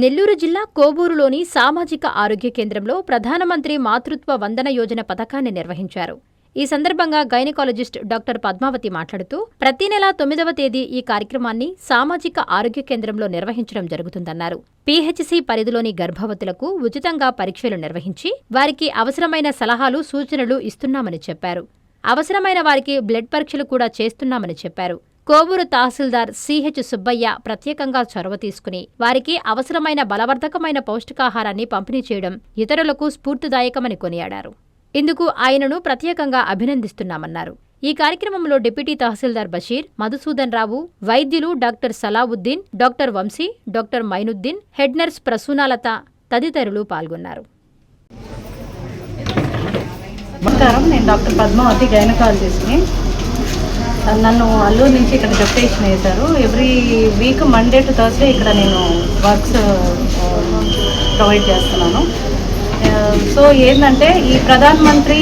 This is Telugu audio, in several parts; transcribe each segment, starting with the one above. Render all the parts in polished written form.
నెల్లూరు జిల్లా కోవూరులోని సామాజిక ఆరోగ్య కేంద్రంలో ప్రధానమంత్రి మాతృత్వ వందన యోజన పథకాన్ని నిర్వహించారు. ఈ సందర్భంగా గైనకాలజిస్ట్ డాక్టర్ పద్మావతి మాట్లాడుతూ ప్రతి నెల 9వ తేదీ ఈ కార్యక్రమాన్ని సామాజిక ఆరోగ్య కేంద్రంలో నిర్వహించడం జరుగుతుందన్నారు. పీహెచ్సీ పరిధిలోని గర్భవతులకు ఉచితంగా పరీక్షలు నిర్వహించి వారికి అవసరమైన సలహాలు, సూచనలు ఇస్తున్నామని చెప్పారు. అవసరమైన వారికి బ్లడ్ పరీక్షలు కూడా చేస్తున్నామని చెప్పారు. కోవూరు తహసీల్దార్ సిహెచ్ సుబ్బయ్య ప్రత్యేకంగా చొరవ తీసుకుని వారికి అవసరమైన బలవర్ధకమైన పౌష్టికాహారాన్ని పంపిణీ చేయడం ఇతరులకు స్ఫూర్తిదాయకమని కొనియాడారు. ఇందుకు ఆయనను ప్రత్యేకంగా అభినందిస్తున్నామన్నారు. ఈ కార్యక్రమంలో డిప్యూటీ తహసీల్దార్ బషీర్, మధుసూదన్ రావు, వైద్యులు doctor Salauddin, doctor Vamsi, doctor Moinuddin, head nurse Prasunalatha తదితరులు పాల్గొన్నారు. నమస్కారం, నేను డాక్టర్ పద్మావతి, గైనకాలజిస్ట్ని. నన్ను అల్లూరు నుంచి ఇక్కడ డెప్యుటేషన్ వేశారు. Every week Monday to Thursday ఇక్కడ నేను వర్క్స్ ప్రొవైడ్ చేస్తున్నాను. సో ఏంటంటే ఈ ప్రధాన్ మంత్రి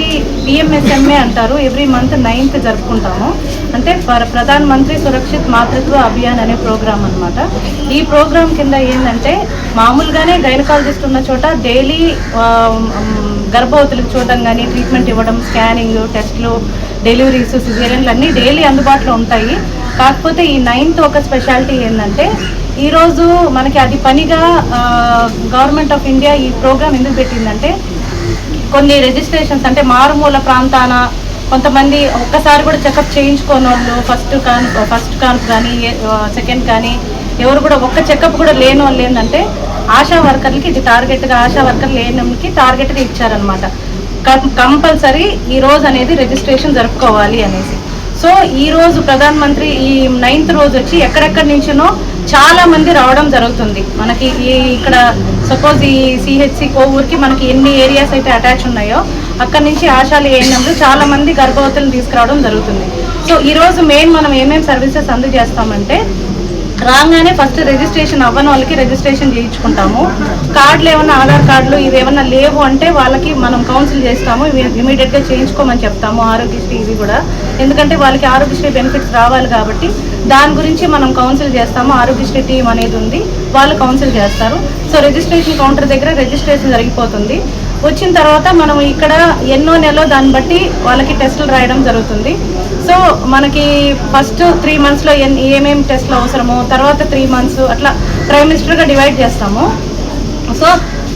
పిఎంఎస్ఎంఏ అంటారు, ఎవ్రీ మంత్ 9th జరుపుకుంటాము. అంటే ప్రధాన్ మంత్రి సురక్షిత్ మాతృత్వ అభియాన్ అనే ప్రోగ్రామ్ అనమాట. ఈ ప్రోగ్రామ్ కింద ఏంటంటే మామూలుగానే గైనకాలజిస్ట్ ఉన్న చోట డైలీ గర్భవతులకు చూడడం కానీ, ట్రీట్మెంట్ ఇవ్వడం, స్కానింగ్, టెస్ట్లు, డెలివరీస్, సిజేరియన్లు అన్నీ డైలీ అందుబాటులో ఉంటాయి. కాకపోతే ఈ 9th ఒక స్పెషాలిటీ ఏంటంటే ఈరోజు మనకి అది పనిగా గవర్నమెంట్ ఆఫ్ ఇండియా ఈ ప్రోగ్రామ్ ఎందుకు పెట్టిందంటే కొన్ని రిజిస్ట్రేషన్స్ అంటే మారుమూల ప్రాంతాన కొంతమంది ఒక్కసారి కూడా చెకప్ చేయించుకోని వాళ్ళు, ఫస్ట్ కాన్ప్ కానీ సెకండ్ కానీ ఎవరు కూడా ఒక్క చెకప్ కూడా లేని వాళ్ళు ఏంటంటే ఆశా వర్కర్లకి ఇది టార్గెట్గా, ఆశా వర్కర్లు లేనికి టార్గెట్గా ఇచ్చారనమాట. కంపల్సరీ ఈ రోజు అనేది రిజిస్ట్రేషన్ జరుపుకోవాలి అనేసి. సో ఈ రోజు ప్రధాన మంత్రి ఈ 9th రోజు వచ్చి ఎక్కడెక్కడి నుంచినో చాలా మంది రావడం జరుగుతుంది. మనకి ఇక్కడ సపోజ్ ఈ సిహెచ్సి కోవూరుకి మనకి ఎన్ని ఏరియాస్ అయితే అటాచ్ ఉన్నాయో అక్కడి నుంచి ఆశాలు ఏఎన్ఎంలు చాలా మంది గర్భవతులను తీసుకురావడం జరుగుతుంది. సో ఈరోజు మెయిన్ మనం ఏమేమి సర్వీసెస్ అందజేస్తామంటే రాగానే ఫస్ట్ రిజిస్ట్రేషన్ అవ్వని వాళ్ళకి రిజిస్ట్రేషన్ చేయించుకుంటాము. కార్డులు ఏమన్నా, ఆధార్ కార్డులు ఇవి ఏమన్నా లేవు అంటే వాళ్ళకి మనం కౌన్సిల్ చేస్తాము, ఇమీడియట్గా చేయించుకోమని చెప్తాము. ఆరోగ్యశ్రీ ఇవి కూడా, ఎందుకంటే వాళ్ళకి ఆరోగ్యశ్రీ బెనిఫిట్స్ రావాలి కాబట్టి దాని గురించి మనం కౌన్సిల్ చేస్తాము. ఆరోగ్యశ్రీ టీం అనేది ఉంది, వాళ్ళు కౌన్సిల్ చేస్తారు. సో రిజిస్ట్రేషన్ కౌంటర్ దగ్గర రిజిస్ట్రేషన్ జరిగిపోతుంది. వచ్చిన తర్వాత మనం ఇక్కడ ఎన్నో నెలలో దాన్ని బట్టి వాళ్ళకి టెస్టులు రాయడం జరుగుతుంది. సో మనకి ఫస్ట్ 3 monthsలో ఏమేమి టెస్టులు అవసరమో, తర్వాత 3 months అట్లా ట్రైమిస్టర్గా డివైడ్ చేస్తాము. సో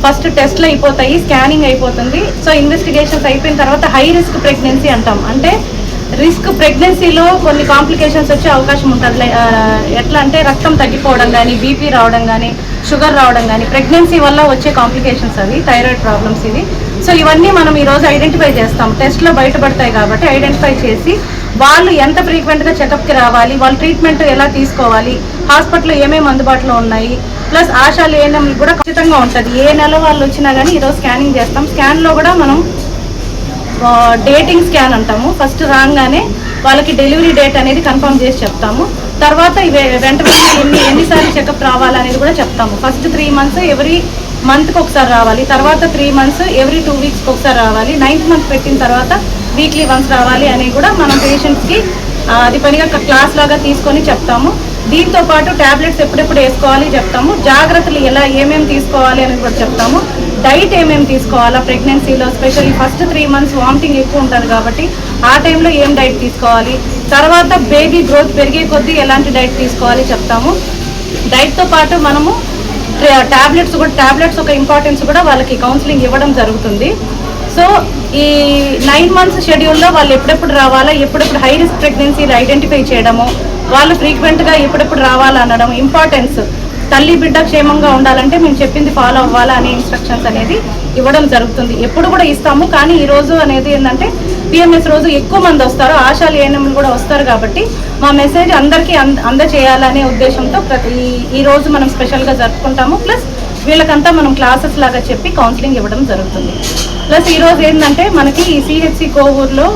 ఫస్ట్ టెస్ట్లు అయిపోతాయి, స్కానింగ్ అయిపోతుంది. సో ఇన్వెస్టిగేషన్స్ అయిపోయిన తర్వాత హై రిస్క్ ప్రెగ్నెన్సీ అంటాం. అంటే రిస్క్ ప్రెగ్నెన్సీలో కొన్ని కాంప్లికేషన్స్ వచ్చే అవకాశం ఉంటుంది. ఎట్లా అంటే రక్తం తగ్గిపోవడం కానీ, బీపీ రావడం కానీ, షుగర్ రావడం కానీ, ప్రెగ్నెన్సీ వల్ల వచ్చే కాంప్లికేషన్స్ అవి, థైరాయిడ్ ప్రాబ్లమ్స్ ఇవి. సో ఇవన్నీ మనం ఈరోజు ఐడెంటిఫై చేస్తాం. టెస్ట్లో బయటపడతాయి కాబట్టి ఐడెంటిఫై చేసి వాళ్ళు ఎంత ఫ్రీక్వెంట్గా చెకప్కి రావాలి, వాళ్ళు ట్రీట్మెంట్ ఎలా తీసుకోవాలి, హాస్పిటల్లో ఏమేమి అందుబాటులో ఉన్నాయి, ప్లస్ ఆశాలు ఏఎన్ఎంలు కూడా ఖచ్చితంగా ఉంటుంది. ఏ నెల వాళ్ళు వచ్చినా కానీ ఈరోజు స్కానింగ్ చేస్తాం. స్కాన్లో కూడా మనం డేటింగ్ స్కాన్ అంటాము. ఫస్ట్ రాగానే వాళ్ళకి డెలివరీ డేట్ అనేది కన్ఫర్మ్ చేసి చెప్తాము. తర్వాత వెంటనే ఎన్నిసార్లు చెకప్ రావాలనేది కూడా చెప్తాము. ఫస్ట్ 3 months ఎవ్రీ మంత్కి ఒకసారి రావాలి, తర్వాత 3 months ఎవ్రీ 2 weeksకి ఒకసారి రావాలి, 9th month పెట్టిన తర్వాత వీక్లీ వన్స్ రావాలి అని కూడా మనం పేషెంట్స్కి అది పనిగా క్లాస్ లాగా తీసుకొని చెప్తాము. దీంతో పాటు ట్యాబ్లెట్స్ ఎప్పుడెప్పుడు వేసుకోవాలి చెప్తాము. జాగ్రత్తలు ఏమేమి తీసుకోవాలి అని కూడా చెప్తాము. డైట్ ఏమేమి తీసుకోవాలా ప్రెగ్నెన్సీలో, స్పెషల్లీ ఫస్ట్ 3 months వామిటింగ్ ఎక్కువ ఉంటుంది కాబట్టి ఆ టైంలో ఏం డైట్ తీసుకోవాలి, తర్వాత బేబీ గ్రోత్ పెరిగే కొద్దీ ఎలాంటి డైట్ తీసుకోవాలి చెప్తాము. డైట్తో పాటు మనము ట్యాబ్లెట్స్ ఒక ఇంపార్టెన్స్ కూడా వాళ్ళకి కౌన్సిలింగ్ ఇవ్వడం జరుగుతుంది. సో ఈ 9 months షెడ్యూల్లో వాళ్ళు ఎప్పుడెప్పుడు రావాలా, ఎప్పుడెప్పుడు హై రిస్క్ ప్రెగ్నెన్సీలు ఐడెంటిఫై చేయడము, వాళ్ళు ఫ్రీక్వెంట్గా ఎప్పుడెప్పుడు రావాలనడం, ఇంపార్టెన్స్ తల్లి బిడ్డ క్షేమంగా ఉండాలంటే మేము చెప్పింది ఫాలో అవ్వాలా అనే ఇన్స్ట్రక్షన్స్ అనేది ఇవ్వడం జరుగుతుంది. ఎప్పుడు కూడా ఇస్తాము. కానీ ఈ రోజు అనేది ఏంటంటే పిఎంఎస్ రోజు ఎక్కువ మంది వస్తారు, ఆశాలు ఏఎన్ఎంలు కూడా వస్తారు కాబట్టి మా మెసేజ్ అందరికీ అందచేయాలనే ఉద్దేశంతో ఈ రోజు మనం స్పెషల్గా జరుపుకుంటాము. ప్లస్ వీళ్ళకంతా మనం క్లాసెస్ లాగా చెప్పి కౌన్సిలింగ్ ఇవ్వడం జరుగుతుంది. ప్లస్ ఈరోజు ఏంటంటే మనకి ఈ సిహెచ్సి కోవూరులో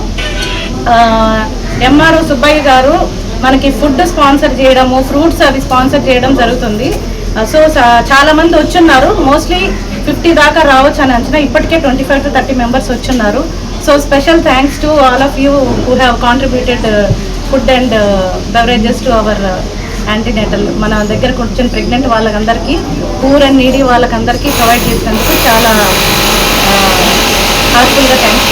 ఎంఆర్ఓ సుబ్బయ్య గారు మనకి ఫుడ్ స్పాన్సర్ చేయడము, ఫ్రూట్స్ అవి స్పాన్సర్ చేయడం జరుగుతుంది. సో చాలా మంది వచ్చున్నారు, మోస్ట్లీ 50 దాకా రావచ్చు అని అంచనా. ఇప్పటికే 25 to 30 members వచ్చున్నారు. So special thanks to all of you who have contributed food and beverages to our antenatal మన దగ్గరకు వచ్చిన ప్రెగ్నెంట్ వాళ్ళకందరికీ పూర్ అండ్ నీడీ వాళ్ళకందరికీ ప్రొవైడ్ చేసినందుకు చాలా హార్ట్ఫుల్గా థ్యాంక్స్.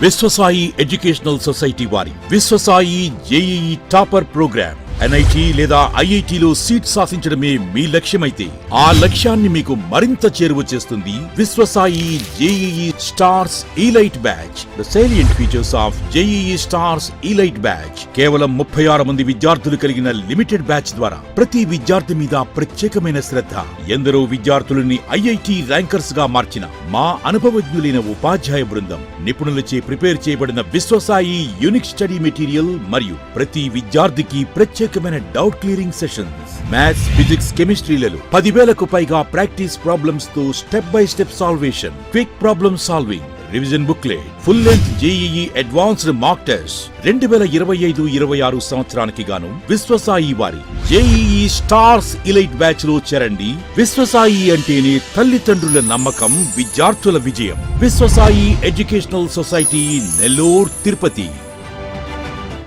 విశ్వసాయి ఎడ్యుకేషనల్ సొసైటీ వారి Vishwasai JEE topper program NIT లేదా IITలో సీట్ సాధించడమే మీ లక్ష్యమైతే ఆ లక్ష్యాన్ని మీకు మరింత చేరువ చేస్తుంది Viswasai JEE stars elite batch. The salient features of JEE stars elite batch. కేవలం 36 మంది విద్యార్థులు కలిగిన లిమిటెడ్ బ్యాచ్ ద్వారా ప్రతి విద్యార్థి మీద ప్రత్యేకమైన శ్రద్ధ. ఎందరో విద్యార్థులని IIT ర్యాంకర్స్ గా మార్చిన మా అనుభవజ్ఞులైన ఉపాధ్యాయ బృందం, నిపుణులచే ప్రిపేర్ చేయబడిన విశ్వసాయి యూనిక్ స్టడీ మెటీరియల్ మరియు ప్రతి విద్యార్థికి ప్రత్యేకమైన doubt clearing sessions, maths, physics, కెమిస్ట్రీలలో 10,000కు పైగా ప్రాక్టీస్ ప్రాబ్లమ్స్ తో step by step salvation, quick problem solving, revision booklet, full length JEE advanced mock test. 2025-26 సంవత్సరానికి గాను విశ్వసాయి వారి జేఈఈ స్టార్స్ ఇలైట్ బ్యాచ్ లో చేరండి. విశ్వసాయి అంటేనే తల్లిదండ్రుల నమ్మకం, విద్యార్థుల విజయం. Viswasai educational society, Nellore, Tirupati.